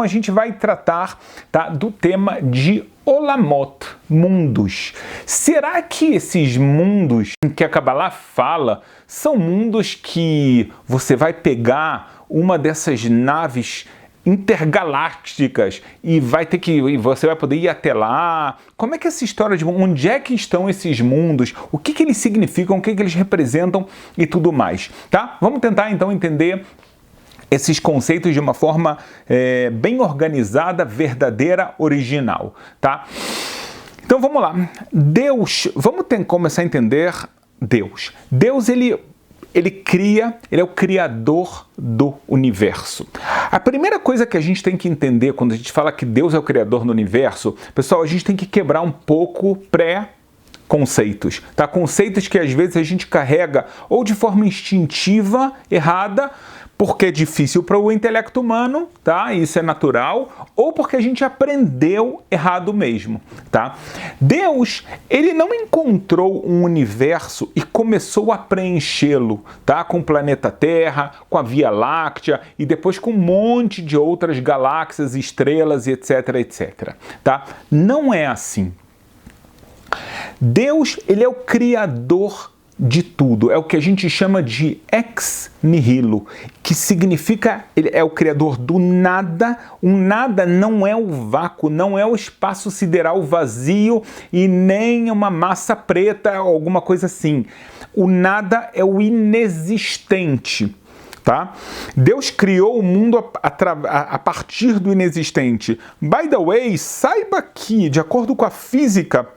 A gente vai tratar, tá, do tema de Olamot, mundos. Será que esses mundos que a Kabbalah fala são mundos que você vai pegar uma dessas naves intergalácticas e você vai poder ir até lá? Como é que é essa história de onde é que estão esses mundos? O que eles significam? O que eles representam e tudo mais, tá? Vamos tentar então entender esses conceitos de uma forma bem organizada, verdadeira, original, tá? Então vamos lá. Deus, começar a entender Deus. Deus, ele cria, ele é o criador do universo. A primeira coisa que a gente tem que entender quando a gente fala que Deus é o criador do universo, pessoal, a gente tem que quebrar um pouco conceitos, tá? Conceitos que às vezes a gente carrega ou de forma instintiva, errada, porque é difícil para o intelecto humano, tá? Isso é natural, ou porque a gente aprendeu errado mesmo, tá? Deus, ele não encontrou um universo e começou a preenchê-lo, tá? Com o planeta Terra, com a Via Láctea e depois com um monte de outras galáxias, estrelas e etc, etc, tá? Não é assim. Deus, ele é o criador de tudo, é o que a gente chama de ex nihilo, que significa ele é o criador do nada. O nada não é o vácuo, não é o espaço sideral vazio e nem uma massa preta ou alguma coisa assim. O nada é o inexistente. Tá? Deus criou o mundo a partir do inexistente. By the way, saiba que, de acordo com a física,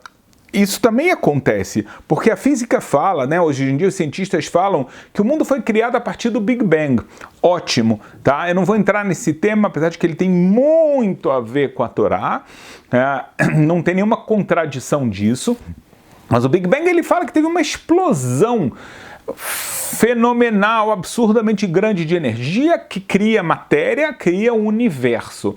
isso também acontece, porque a física fala, né, hoje em dia os cientistas falam que o mundo foi criado a partir do Big Bang. Ótimo, tá? Eu não vou entrar nesse tema, apesar de que ele tem muito a ver com a Torá, não tem nenhuma contradição disso, mas o Big Bang ele fala que teve uma explosão fenomenal, absurdamente grande de energia que cria matéria, cria o universo.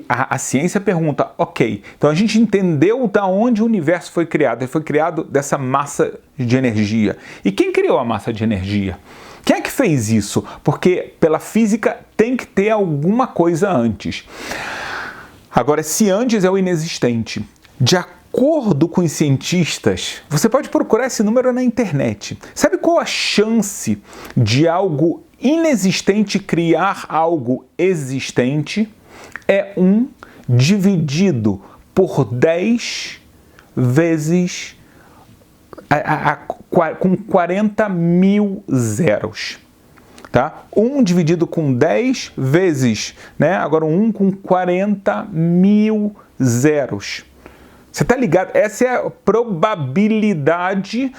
A ciência pergunta, ok, então a gente entendeu da onde o universo foi criado. Ele foi criado dessa massa de energia. E quem criou a massa de energia? Quem é que fez isso? Porque pela física tem que ter alguma coisa antes. Agora, se antes é o inexistente, de acordo com os cientistas, você pode procurar esse número na internet. Sabe qual a chance de algo inexistente criar algo existente? É 1 dividido por 10 vezes com 40 mil zeros. Tá? 1 dividido com 10 vezes, né? Agora 1 com 40 mil zeros. Você está ligado? Essa é a probabilidade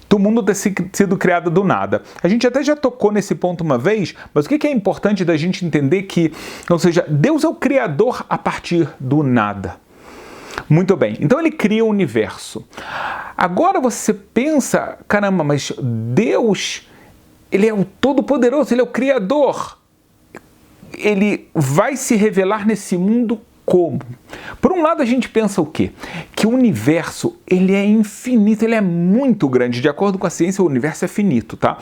do mundo ter sido criado do nada. A gente até já tocou nesse ponto uma vez, mas o que é importante da gente entender que, ou seja, Deus é o criador a partir do nada. Muito bem, então ele cria o universo. Agora você pensa, caramba, mas Deus, ele é o Todo-Poderoso, ele é o Criador. Ele vai se revelar nesse mundo como? Por um lado, a gente pensa o quê? Que o universo, ele é infinito, ele é muito grande. De acordo com a ciência, o universo é finito, tá?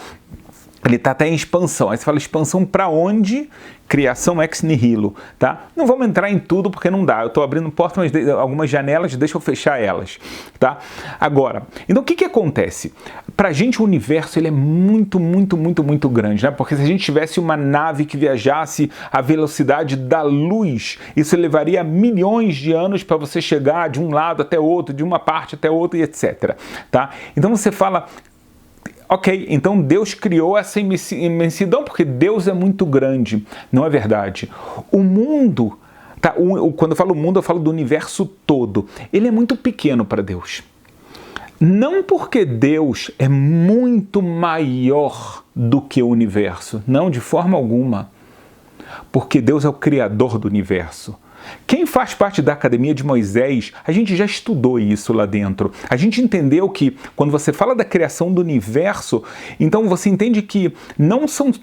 Ele está até em expansão. Aí você fala expansão para onde? Criação ex nihilo, tá? Não vamos entrar em tudo porque não dá. Eu estou abrindo portas, mas algumas janelas, deixa eu fechar elas, tá? Agora, então o que acontece? Pra gente o universo ele é muito, muito, muito, muito grande, né? Porque se a gente tivesse uma nave que viajasse à velocidade da luz, isso levaria milhões de anos para você chegar de um lado até outro, de uma parte até outra e etc, tá? Então você fala, ok, então Deus criou essa imensidão porque Deus é muito grande. Não é verdade. O mundo, tá, quando eu falo mundo, eu falo do universo todo. Ele é muito pequeno para Deus. Não porque Deus é muito maior do que o universo. Não, de forma alguma. Porque Deus é o criador do universo. Quem faz parte da Academia de Moisés, a gente já estudou isso lá dentro. A gente entendeu que quando você fala da criação do universo, então você entende que não são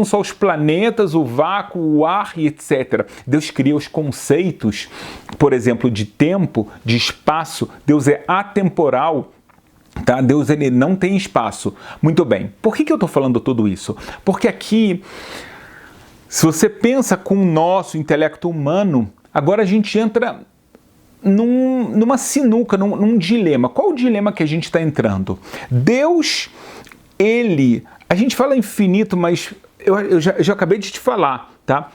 só os planetas, o vácuo, o ar e etc. Deus cria os conceitos, por exemplo, de tempo, de espaço. Deus é atemporal. Tá? Deus ele não tem espaço. Muito bem. Por que eu estou falando tudo isso? Porque aqui Se você pensa com o nosso intelecto humano, agora a gente entra numa sinuca, num dilema. Qual o dilema que a gente está entrando? Deus, a gente fala infinito, mas eu já acabei de te falar, tá?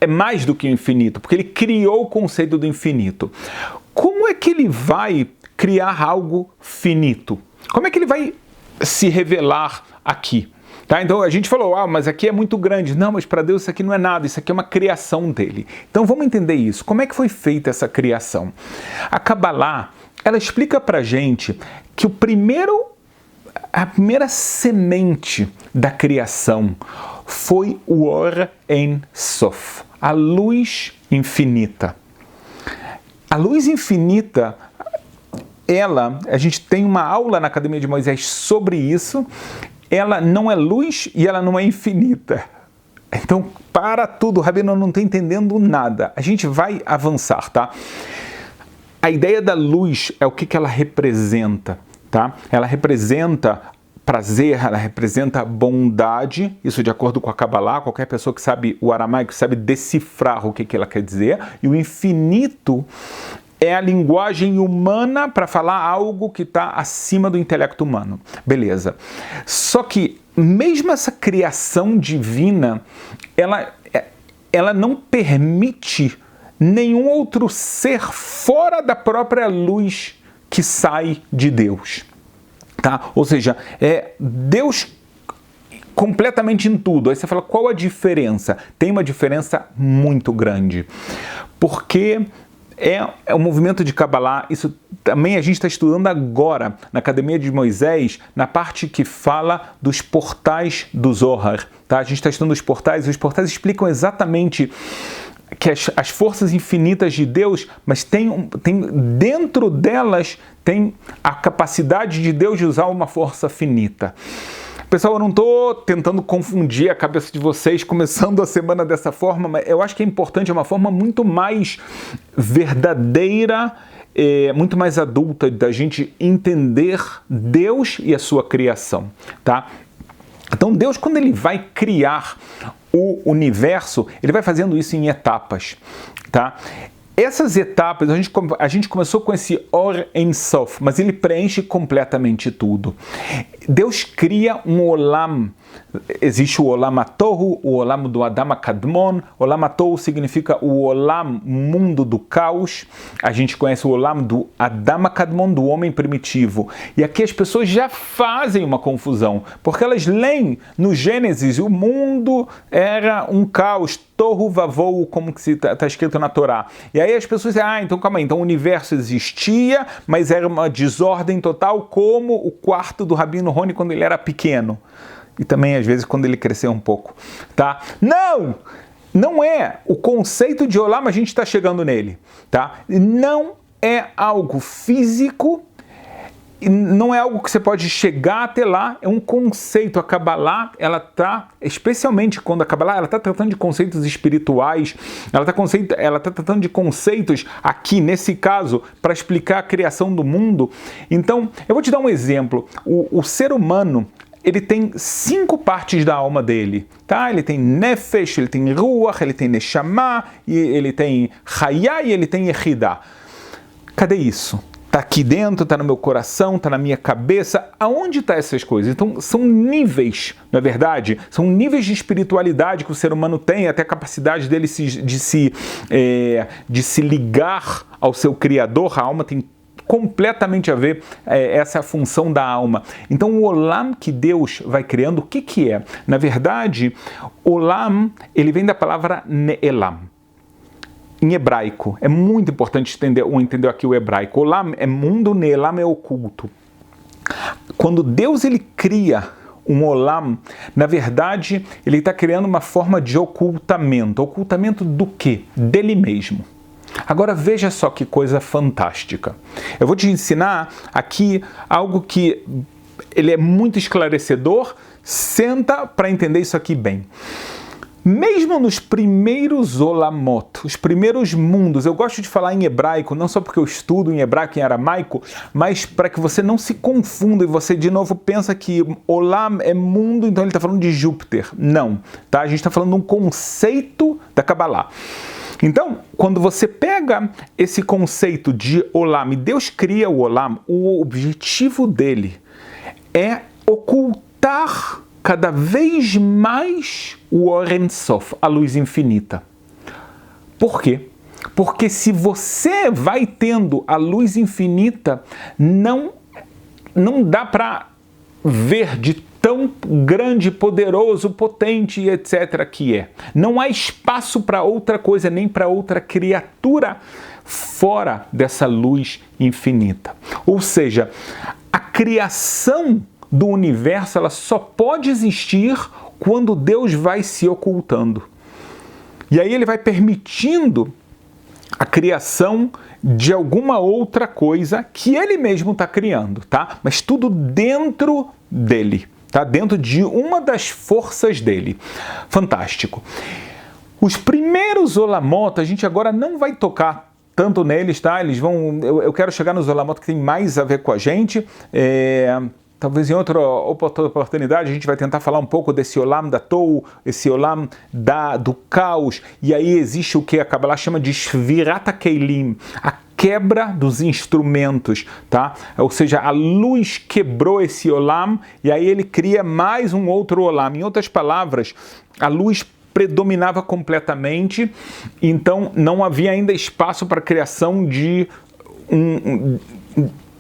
É mais do que o infinito, porque ele criou o conceito do infinito. Como é que ele vai criar algo finito? Como é que ele vai se revelar aqui? Tá? Então a gente falou, mas aqui é muito grande. Não, mas para Deus isso aqui não é nada, isso aqui é uma criação dele. Então vamos entender isso. Como é que foi feita essa criação? A Kabbalah, ela explica pra gente que a primeira semente da criação foi o Or Ein Sof, a luz infinita. A luz infinita, a gente tem uma aula na Academia de Moisés sobre isso. Ela não é luz e ela não é infinita. Então, para tudo, o Rabino não está entendendo nada. A gente vai avançar, tá? A ideia da luz é o que ela representa, tá? Ela representa prazer, ela representa bondade, isso de acordo com a Kabbalah. Qualquer pessoa que sabe o aramaico sabe decifrar o que ela quer dizer. E o infinito é a linguagem humana para falar algo que está acima do intelecto humano. Beleza. Só que, mesmo essa criação divina, ela não permite nenhum outro ser fora da própria luz que sai de Deus. Tá? Ou seja, é Deus completamente em tudo. Aí você fala, qual a diferença? Tem uma diferença muito grande. Porque é um movimento de Kabbalah, isso também a gente está estudando agora na Academia de Moisés, na parte que fala dos portais do Zohar. Tá? A gente está estudando os portais explicam exatamente que as forças infinitas de Deus, mas tem dentro delas tem a capacidade de Deus de usar uma força finita. Pessoal, eu não estou tentando confundir a cabeça de vocês começando a semana dessa forma, mas eu acho que é importante, é uma forma muito mais verdadeira, muito mais adulta da gente entender Deus e a sua criação, tá? Então Deus, quando ele vai criar o universo, ele vai fazendo isso em etapas, tá? Essas etapas, a gente começou com esse Or Ein Sof, mas ele preenche completamente tudo. Deus cria um Olam. Existe o Olam HaTohu, o Olam do Adam HaKadmon. Olam HaTohu significa o Olam, mundo do caos. A gente conhece o Olam do Adam HaKadmon, do homem primitivo. E aqui as pessoas já fazem uma confusão, porque elas leem no Gênesis, o mundo era um caos, Tohu Vavou, como que está escrito na Torá. E aí as pessoas dizem, então calma aí, então o universo existia, mas era uma desordem total, como o quarto do Rabino Roni quando ele era pequeno. E também, às vezes, quando ele cresceu um pouco, tá? Não é o conceito de Olam, a gente está chegando nele, tá? Não é algo físico, não é algo que você pode chegar até lá, é um conceito. A Kabbalah, ela está, especialmente quando a Kabbalah, ela está tratando de conceitos espirituais, ela está tratando de conceitos aqui, nesse caso, para explicar a criação do mundo. Então, eu vou te dar um exemplo. O ser humano, ele tem 5 partes da alma dele, tá? Ele tem Nefesh, ele tem Ruach, ele tem Neshama, e ele tem Hayah e ele tem Yehidah. Cadê isso? Tá aqui dentro, tá no meu coração, tá na minha cabeça. Aonde tá essas coisas? Então, são níveis, não é verdade? São níveis de espiritualidade que o ser humano tem, até a capacidade dele de se ligar ao seu Criador. A alma tem completamente a ver, essa é a função da alma. Então o Olam que Deus vai criando, o que é? Na verdade, Olam, ele vem da palavra Ne'elam, em hebraico. É muito importante entender aqui o hebraico. Olam é mundo, Ne'elam é oculto. Quando Deus ele cria um Olam, na verdade, ele está criando uma forma de ocultamento. Ocultamento do quê? Dele mesmo. Agora veja só que coisa fantástica. Eu vou te ensinar aqui algo que ele é muito esclarecedor. Senta para entender isso aqui bem. Mesmo nos primeiros olamot, os primeiros mundos, eu gosto de falar em hebraico, não só porque eu estudo em hebraico e em aramaico, mas para que você não se confunda e você de novo pensa que olam é mundo, então ele está falando de Júpiter. Não, tá? A gente está falando de um conceito da Kabbalah. Então, quando você pega esse conceito de olam, e Deus cria o olam, o objetivo dele é ocultar cada vez mais o Or Ein Sof, a luz infinita. Por quê? Porque se você vai tendo a luz infinita, não dá para ver de tão grande, poderoso, potente, etc. que é. Não há espaço para outra coisa, nem para outra criatura fora dessa luz infinita. Ou seja, a criação do universo, ela só pode existir quando Deus vai se ocultando. E aí ele vai permitindo a criação de alguma outra coisa que ele mesmo está criando, tá? Mas tudo dentro dele, tá? Dentro de uma das forças dele. Fantástico. Os primeiros olamot, a gente agora não vai tocar tanto neles, tá? Eles vão... Eu quero chegar nos olamot que tem mais a ver com a gente. Talvez em outra oportunidade a gente vai tentar falar um pouco desse olam da Tou, esse olam do caos, e aí existe o que a Kabbalah chama de Shvirat HaKeilim, a quebra dos instrumentos, tá? Ou seja, a luz quebrou esse olam e aí ele cria mais um outro olam. Em outras palavras, a luz predominava completamente, então não havia ainda espaço para a criação de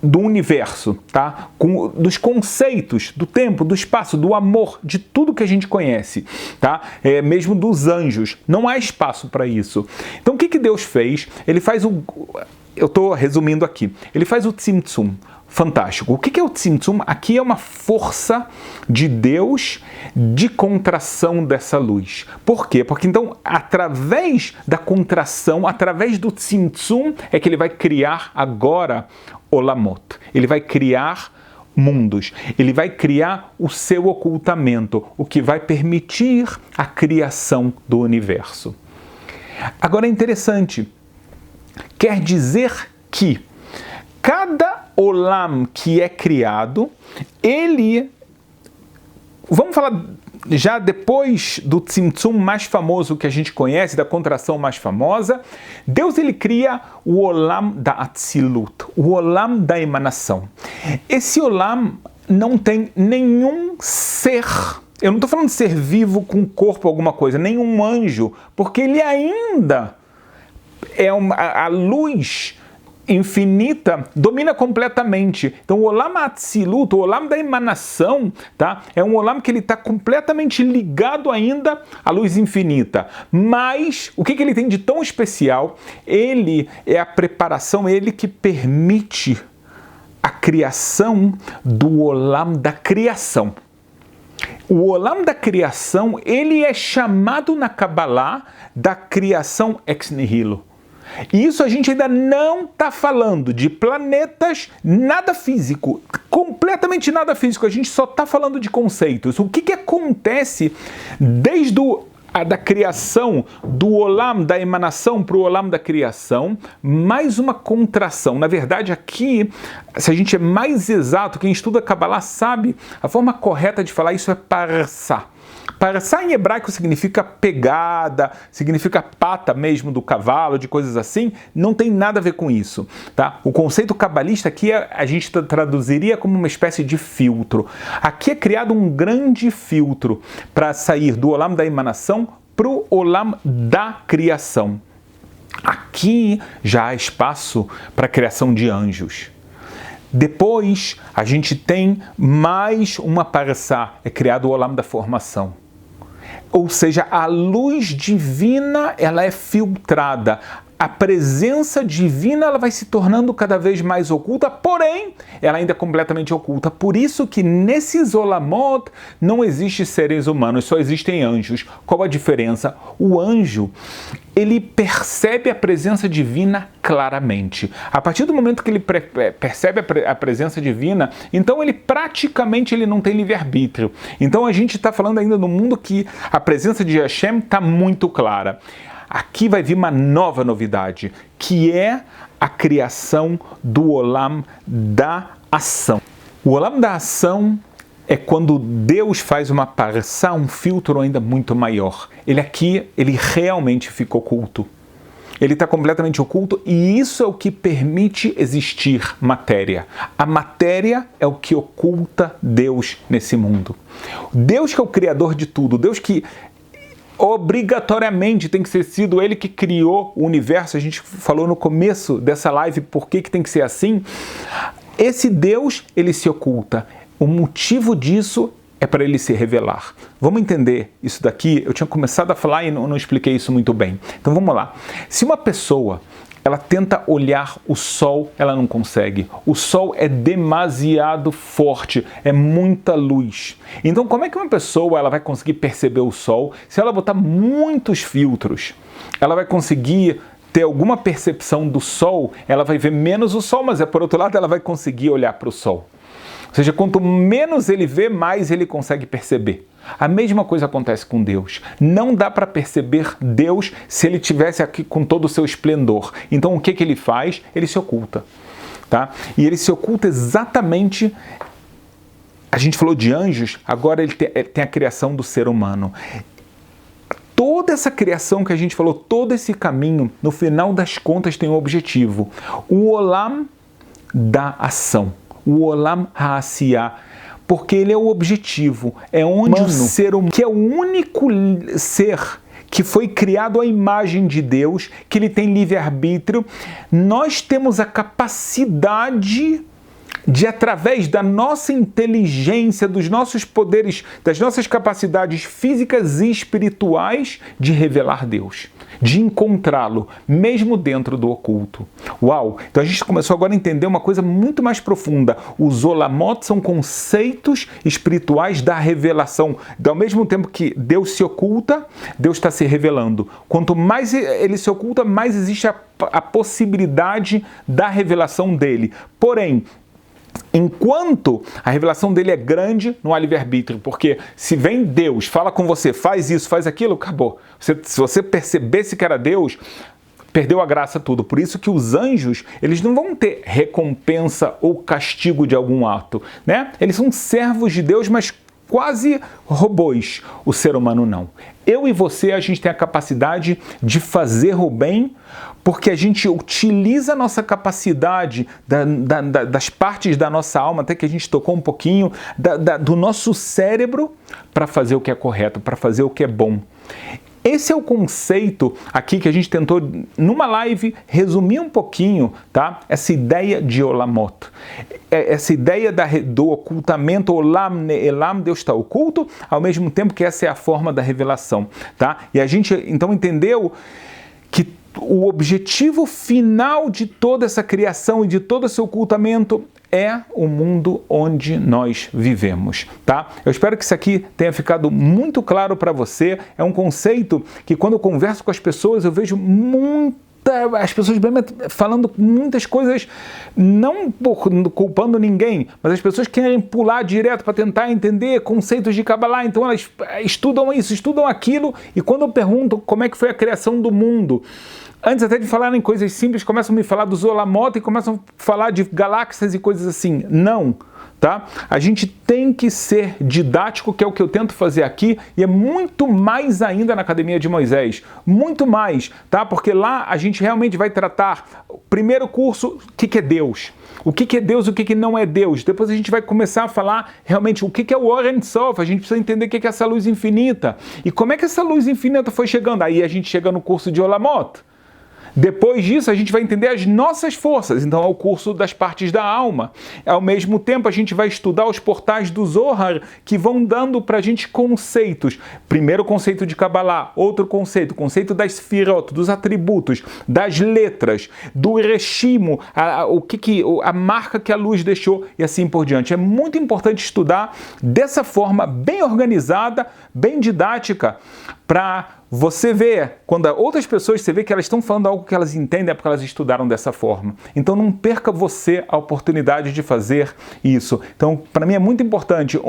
do universo, tá? Dos conceitos, do tempo, do espaço, do amor, de tudo que a gente conhece, tá? Mesmo dos anjos. Não há espaço para isso. Então o que Deus fez? Ele faz eu estou resumindo aqui. Ele faz o Tzimtzum. Fantástico. O que é o Tzimtzum? Aqui é uma força de Deus de contração dessa luz. Por quê? Porque então, através da contração, através do Tzimtzum, é que ele vai criar agora Olamot. Ele vai criar mundos. Ele vai criar o seu ocultamento, o que vai permitir a criação do universo. Agora é interessante. Quer dizer que cada olam que é criado, ele... Vamos falar já depois do Tzimtzum mais famoso que a gente conhece, da contração mais famosa, Deus ele cria o olam da Atzilut, o olam da emanação. Esse olam não tem nenhum ser, eu não estou falando de ser vivo com corpo alguma coisa, nenhum anjo, porque ele ainda é a luz infinita domina completamente. Então o Olam Atzilut, o Olam da emanação, tá? É um Olam que ele está completamente ligado ainda à luz infinita. Mas o que ele tem de tão especial? Ele é a preparação, ele que permite a criação do Olam da criação. O Olam da criação, ele é chamado na Kabbalah da criação ex nihilo. E isso a gente ainda não está falando de planetas, nada físico, completamente nada físico, a gente só está falando de conceitos. O que acontece desde da criação do Olam da emanação para o Olam da criação, mais uma contração. Na verdade, aqui, se a gente é mais exato, quem estuda Kabbalah sabe, a forma correta de falar isso é parsá. Parsá em hebraico significa pegada, significa pata mesmo do cavalo, de coisas assim, não tem nada a ver com isso, tá? O conceito cabalista aqui a gente traduziria como uma espécie de filtro. Aqui é criado um grande filtro para sair do Olam da emanação para o Olam da criação. Aqui já há espaço para a criação de anjos. Depois, a gente tem mais uma parsá, é criado o Olam da formação. Ou seja, a luz divina, ela é filtrada. a presença divina ela vai se tornando cada vez mais oculta, porém, ela ainda é completamente oculta. Por isso que nesses Olamot não existem seres humanos, só existem anjos. Qual a diferença? O anjo, ele percebe a presença divina claramente. A partir do momento que ele percebe a presença divina, então ele praticamente não tem livre-arbítrio. Então a gente está falando ainda no mundo que a presença de Hashem está muito clara. Aqui vai vir uma nova novidade, que é a criação do Olam da ação. O Olam da ação é quando Deus faz uma parçá, um filtro ainda muito maior. Ele realmente fica oculto. Ele está completamente oculto e isso é o que permite existir matéria. A matéria é o que oculta Deus nesse mundo. Deus que é o criador de tudo, Deus que obrigatoriamente tem que ser sido ele que criou o universo. A gente falou no começo dessa live por que tem que ser assim. Esse Deus, ele se oculta. O motivo disso é para ele se revelar. Vamos entender isso daqui? Eu tinha começado a falar e não expliquei isso muito bem. Então vamos lá. Se uma pessoa ela tenta olhar o sol, ela não consegue. O sol é demasiado forte, é muita luz. Então como é que uma pessoa ela vai conseguir perceber o sol? Se ela botar muitos filtros, ela vai conseguir ter alguma percepção do sol, ela vai ver menos o sol, mas por outro lado ela vai conseguir olhar para o sol. Ou seja, quanto menos ele vê, mais ele consegue perceber. A mesma coisa acontece com Deus. Não dá para perceber Deus se ele estivesse aqui com todo o seu esplendor. Então o que ele faz? Ele se oculta. Tá? E ele se oculta exatamente... A gente falou de anjos, agora ele tem a criação do ser humano. Toda essa criação que a gente falou, todo esse caminho, no final das contas tem um objetivo. O Olam da ação. O Olam Ha'asiyah, porque ele é o objetivo, é onde o ser humano, que é o único ser que foi criado à imagem de Deus, que ele tem livre-arbítrio, nós temos a capacidade de, através da nossa inteligência, dos nossos poderes, das nossas capacidades físicas e espirituais, de revelar Deus, de encontrá-lo, mesmo dentro do oculto. Uau! Então a gente começou agora a entender uma coisa muito mais profunda. Os Olamot são conceitos espirituais da revelação. Ao mesmo tempo que Deus se oculta, Deus está se revelando. Quanto mais ele se oculta, mais existe a possibilidade da revelação dele. Porém, enquanto a revelação dele é grande, não há livre-arbítrio, porque se vem Deus, fala com você, faz isso, faz aquilo, acabou. Se você percebesse que era Deus, perdeu a graça tudo. Por isso que os anjos, eles não vão ter recompensa ou castigo de algum ato, né? Eles são servos de Deus, mas quase robôs. O ser humano não. Eu e você, a gente tem a capacidade de fazer o bem, porque a gente utiliza a nossa capacidade das partes da nossa alma, até que a gente tocou um pouquinho, do nosso cérebro, para fazer o que é correto, para fazer o que é bom. Esse é o conceito aqui que a gente tentou, numa live, resumir um pouquinho, tá? Essa ideia de Olamot. Essa ideia do ocultamento, Olam, Ne'elam, Deus está oculto, ao mesmo tempo que essa é a forma da revelação, tá? E a gente, então, entendeu que o objetivo final de toda essa criação e de todo esse ocultamento é o mundo onde nós vivemos, tá? Eu espero que isso aqui tenha ficado muito claro para você. É um conceito que quando eu converso com as pessoas eu vejo as pessoas falando muitas coisas, não culpando ninguém, mas as pessoas querem pular direto para tentar entender conceitos de Kabbalah, então elas estudam isso, estudam aquilo, e quando eu pergunto como é que foi a criação do mundo, antes até de falar em coisas simples, começam a me falar dos Olamot e começam a falar de galáxias e coisas assim. Não, tá? A gente tem que ser didático, que é o que eu tento fazer aqui, e é muito mais ainda na Academia de Moisés. Muito mais, tá? Porque lá a gente realmente vai tratar, primeiro curso, o que é Deus? O que é Deus e o que não é Deus? Depois a gente vai começar a falar realmente o que é o Or Ein Sof. A gente precisa entender o que é essa luz infinita. E como é que essa luz infinita foi chegando? Aí a gente chega no curso de Olamot. Depois disso, a gente vai entender as nossas forças. Então, é o curso das partes da alma. Ao mesmo tempo, a gente vai estudar os portais do Zohar, que vão dando para a gente conceitos. Primeiro, o conceito de Kabbalah. Outro conceito, o conceito das Sfirot, dos atributos, das letras, do Reshimo, a marca que a luz deixou e assim por diante. É muito importante estudar dessa forma bem organizada, bem didática, para você ver, quando outras pessoas, você vê que elas estão falando algo que elas entendem, é porque elas estudaram dessa forma. Então não perca você a oportunidade de fazer isso. Então, para mim é muito importante,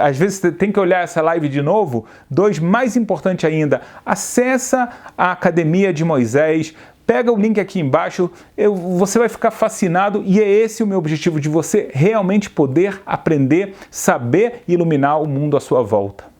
às vezes você tem que olhar essa live de novo. 2, mais importante ainda, acessa a Academia de Moisés, pega o link aqui embaixo, você vai ficar fascinado e é esse o meu objetivo, de você realmente poder aprender, saber e iluminar o mundo à sua volta.